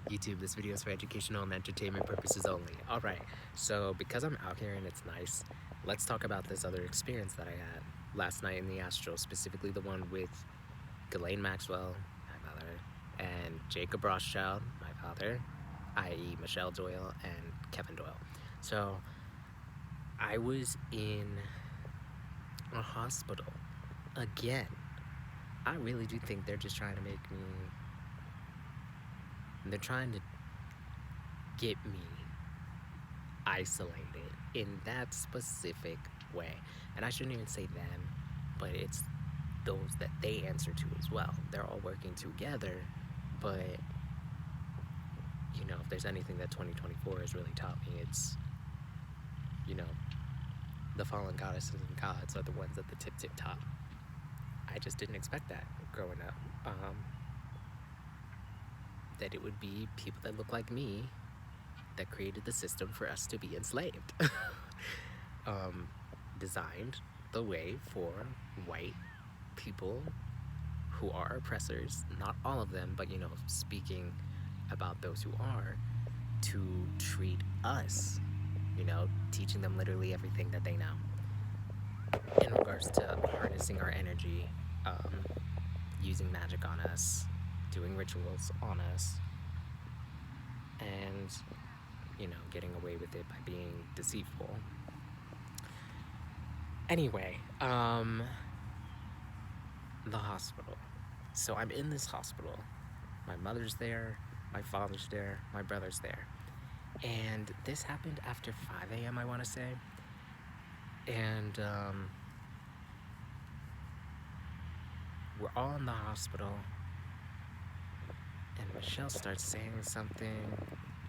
YouTube, this video is for educational and entertainment purposes only. Alright, so because I'm out here and it's nice, let's talk about this other experience that I had last night in the Astral, specifically the one with Ghislaine Maxwell, my father, and Jacob Rothschild, my father, i.e. Michelle Doyle and Kevin Doyle. So, I was in a hospital again. I really do think they're just trying to make me... They're trying to get me isolated in that specific way. And I shouldn't even say them, but it's those that they answer to as well. They're all working together, but you know, if there's anything that 2024 has really taught me, it's, you know, the fallen goddesses and gods are the ones at the tip top. I just didn't expect that growing up. That it would be people that look like me that created the system for us to be enslaved. Designed the way for white people who are oppressors, not all of them, but you know, speaking about those who are, to treat us, you know, teaching them literally everything that they know in regards to harnessing our energy, using magic on us, doing rituals on us, and, you know, getting away with it by being deceitful. Anyway, the hospital. So I'm in this hospital. My mother's there, my father's there, my brother's there. And this happened after 5 a.m., I want to say. And we're all in the hospital. And Michelle starts saying something,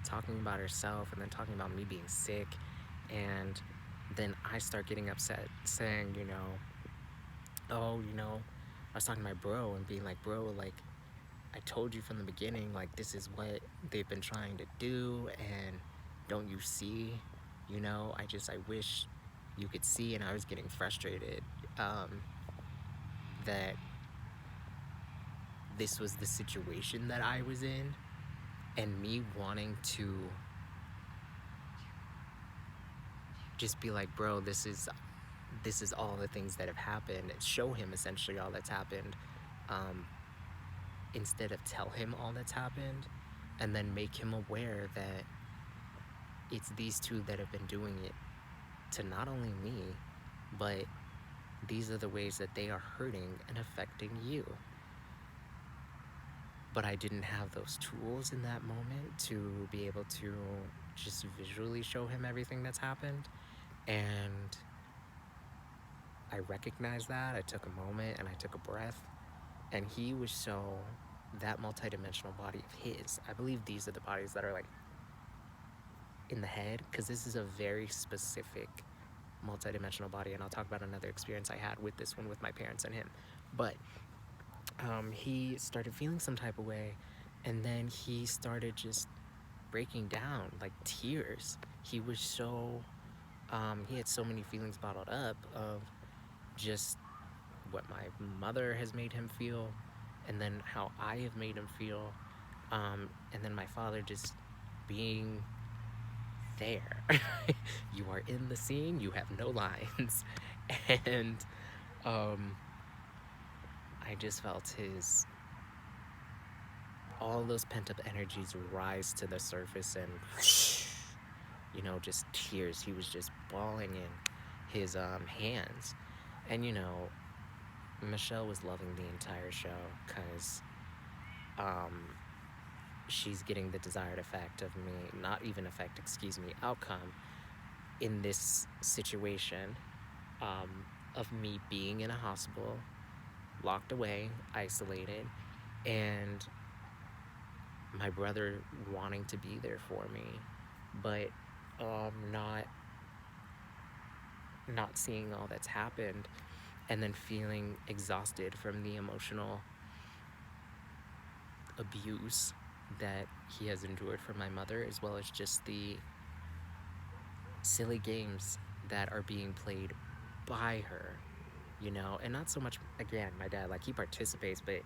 talking about herself, and then talking about me being sick. And then I start getting upset, saying, you know, oh, you know, I was talking to my bro and being like, bro, like, I told you from the beginning, like, this is what they've been trying to do, and don't you see? You know, I wish you could see. And I was getting frustrated that this was the situation that I was in, and me wanting to just be like, bro, this is all the things that have happened, and show him essentially all that's happened, instead of tell him all that's happened, and then make him aware that it's these two that have been doing it to not only me, but these are the ways that they are hurting and affecting you. But I didn't have those tools in that moment to be able to just visually show him everything that's happened. And I recognized that. I took a moment and I took a breath. And he was so, that multidimensional body of his, I believe these are the bodies that are like in the head, because this is a very specific multidimensional body. And I'll talk about another experience I had with this one with my parents and him. But he started feeling some type of way, and then he started just breaking down, like tears. He was so, he had so many feelings bottled up of just what my mother has made him feel, and then how I have made him feel, and then my father just being there. You are in the scene, you have no lines. And I just felt all those pent-up energies rise to the surface, and you know, just tears. He was just bawling in his hands. And you know, Michelle was loving the entire show, because she's getting the desired effect of me, not even effect, excuse me, outcome in this situation, of me being in a hospital, locked away, isolated, and my brother wanting to be there for me, but not seeing all that's happened, and then feeling exhausted from the emotional abuse that he has endured from my mother, as well as just the silly games that are being played by her, you know. And not so much, again, my dad, like, he participates, but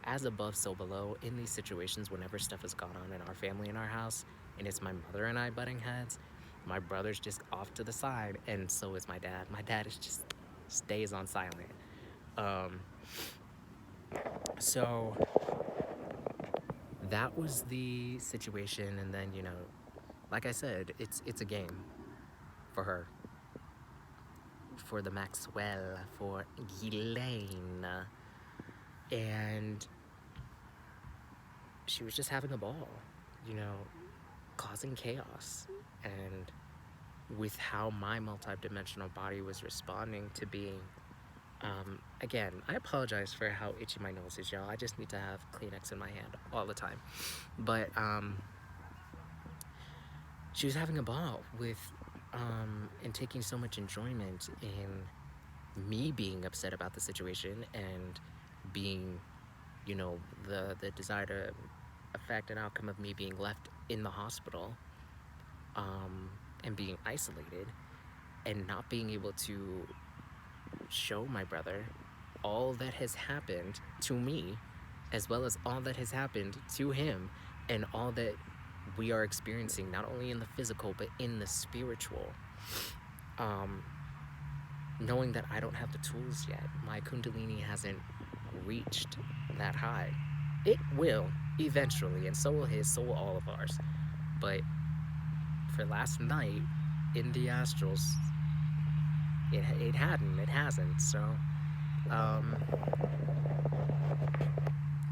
as above, so below. In these situations, whenever stuff has gone on in our family, in our house, and it's my mother and I butting heads, my brother's just off to the side, and so is my dad. My dad is just stays on silent. Um, so that was the situation, and then, you know, like I said, it's a game for her, for the Maxwell, for Ghislaine, and she was just having a ball, you know, causing chaos. And with how my multidimensional body was responding to being, again, I apologize for how itchy my nose is, y'all. I just need to have Kleenex in my hand all the time. But she was having a ball with, and taking so much enjoyment in me being upset about the situation, and being, you know, the desired effect and outcome of me being left in the hospital, and being isolated, and not being able to show my brother all that has happened to me, as well as all that has happened to him, and all that we are experiencing, not only in the physical but in the spiritual. Knowing that I don't have the tools yet, my Kundalini hasn't reached that high. It will eventually, and so will his, so will all of ours. But for last night in the astrals, it hasn't. So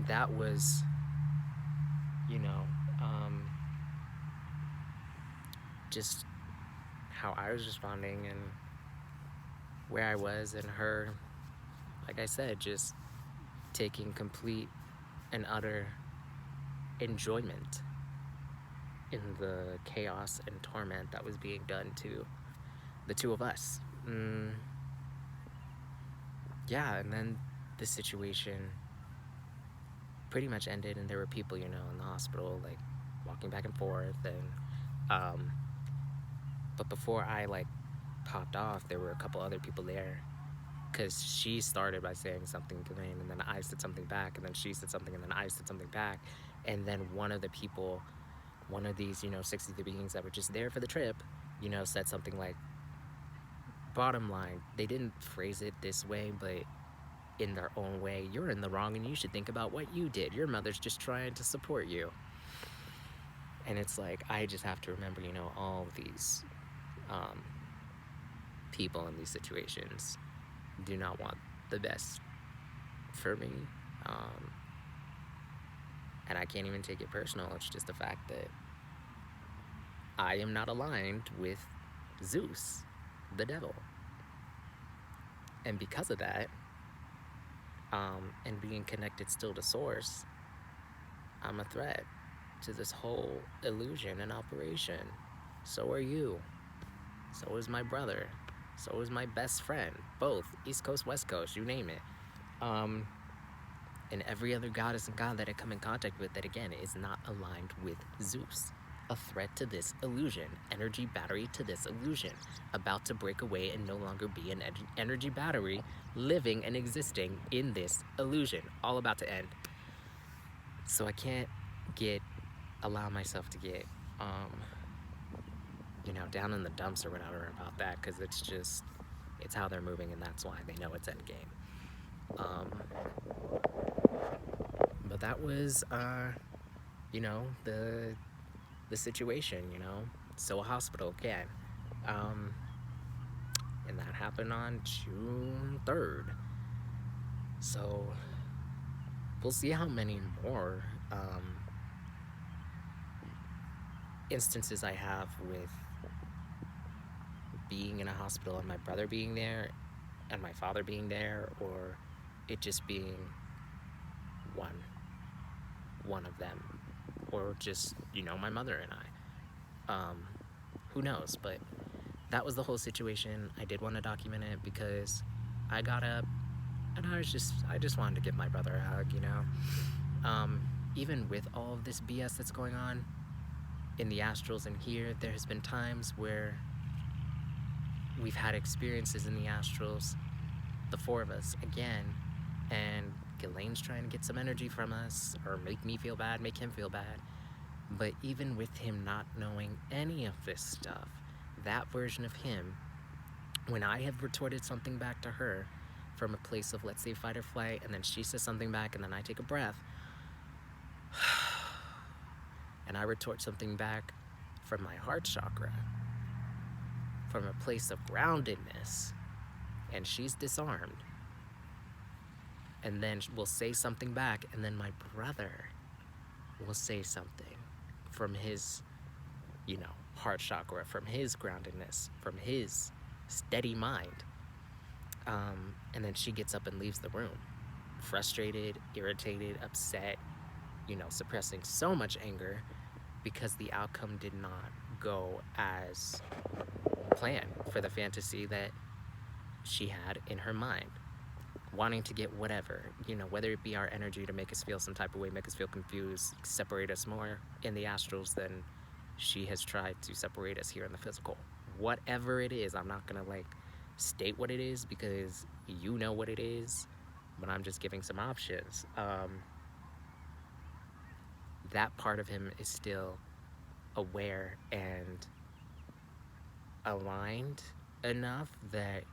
that was, you know, just how I was responding, and where I was, and her, like I said, just taking complete and utter enjoyment in the chaos and torment that was being done to the two of us. Yeah, and then the situation pretty much ended, and there were people, you know, in the hospital, like, walking back and forth, and but before I, like, popped off, there were a couple other people there, because she started by saying something to me, and then I said something back, and then she said something, and then I said something back, and then one of the people, one of these, you know, 60 beings that were just there for the trip, you know, said something like, bottom line, they didn't phrase it this way, but in their own way, you're in the wrong, and you should think about what you did. Your mother's just trying to support you. And it's like, I just have to remember, you know, all these people in these situations do not want the best for me. And I can't even take it personal. It's just the fact that I am not aligned with Zeus, the devil. And because of that, and being connected still to Source, I'm a threat to this whole illusion and operation. So are you. So is my brother. So is my best friend. Both. East Coast, West Coast, you name it. And every other goddess and god that I come in contact with that, again, is not aligned with Zeus. A threat to this illusion. Energy battery to this illusion. About to break away and no longer be an energy battery living and existing in this illusion. All about to end. So I can't allow myself to get, you know, down in the dumps or whatever about that, because it's how they're moving, and that's why they know it's endgame. But that was, you know, the situation, you know, so a hospital can. And that happened on June 3rd. So we'll see how many more instances I have with being in a hospital and my brother being there and my father being there, or it just being one of them, or just, you know, my mother and I. Who knows? But that was the whole situation. I did want to document it because I got up and I just wanted to give my brother a hug, you know. Even with all of this BS that's going on in the astrals and here, there has been times where we've had experiences in the astrals, the four of us, again, and Elaine's trying to get some energy from us, or make me feel bad, make him feel bad. But even with him not knowing any of this stuff, that version of him, when I have retorted something back to her from a place of, let's say, fight or flight, and then she says something back, and then I take a breath, and I retort something back from my heart chakra, from a place of groundedness, and she's disarmed, and then we'll say something back, and then my brother will say something from his, heart chakra, from his groundedness, from his steady mind. And then she gets up and leaves the room, frustrated, irritated, upset, suppressing so much anger because the outcome did not go as planned for the fantasy that she had in her mind. Wanting to get whatever, whether it be our energy to make us feel some type of way, make us feel confused, separate us more in the astrals than she has tried to separate us here in the physical. Whatever it is, I'm not gonna state what it is because you know what it is, but I'm just giving some options. That part of him is still aware and aligned enough that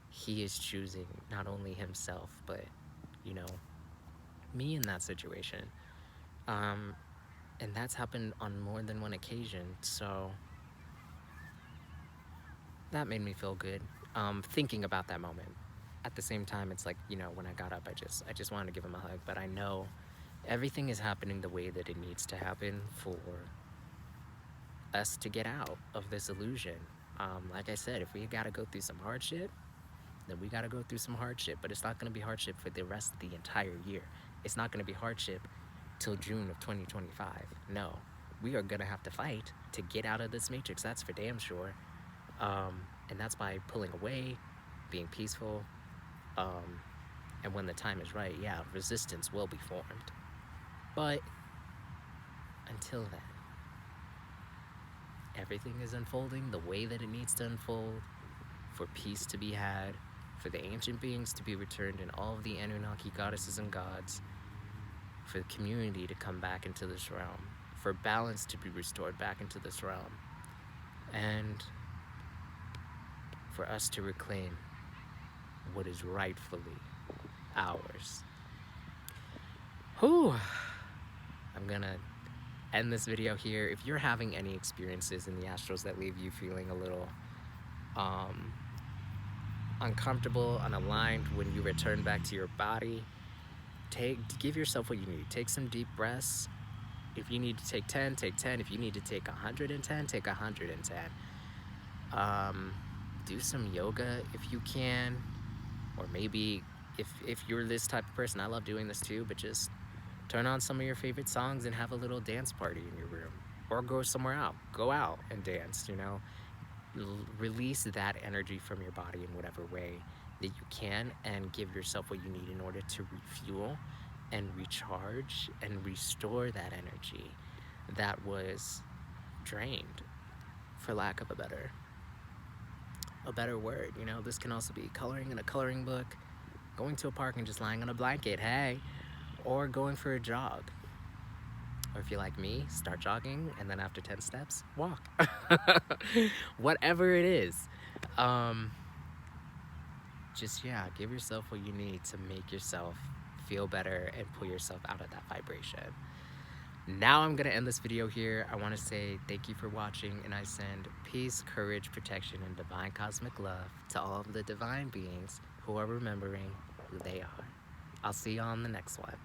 he is choosing not only himself, but, me in that situation. And that's happened on more than one occasion, so that made me feel good, thinking about that moment. At the same time, it's like, when I got up, I just wanted to give him a hug, but I know everything is happening the way that it needs to happen for us to get out of this illusion. Like I said, if we gotta go through some hardship, then we gotta go through some hardship, but it's not gonna be hardship for the rest of the entire year. It's not gonna be hardship till June of 2025. No, we are gonna have to fight to get out of this matrix, that's for damn sure. And that's by pulling away, being peaceful, and when the time is right, yeah, resistance will be formed. But until then, everything is unfolding the way that it needs to unfold, for peace to be had, for the ancient beings to be returned and all of the Anunnaki goddesses and gods, for the community to come back into this realm, for balance to be restored back into this realm, and for us to reclaim what is rightfully ours. Whew. I'm gonna end this video here. If you're having any experiences in the astrals that leave you feeling a little uncomfortable, unaligned when you return back to your body, give yourself what you need. Take some deep breaths. If you need to take 10, take 10. If you need to take 110, take 110. Do some yoga if you can, or maybe if you're this type of person, I love doing this too, but just turn on some of your favorite songs and have a little dance party in your room, or go somewhere out, go out and dance, release that energy from your body in whatever way that you can, and give yourself what you need in order to refuel and recharge and restore that energy that was drained, for lack of a better word. This can also be coloring in a coloring book, going to a park and just lying on a blanket, hey, or going for a jog. Or if you're like me, start jogging, and then after 10 steps, walk. Whatever it is. Just, give yourself what you need to make yourself feel better and pull yourself out of that vibration. Now I'm gonna end this video here. I wanna say thank you for watching, and I send peace, courage, protection, and divine cosmic love to all of the divine beings who are remembering who they are. I'll see you on the next one.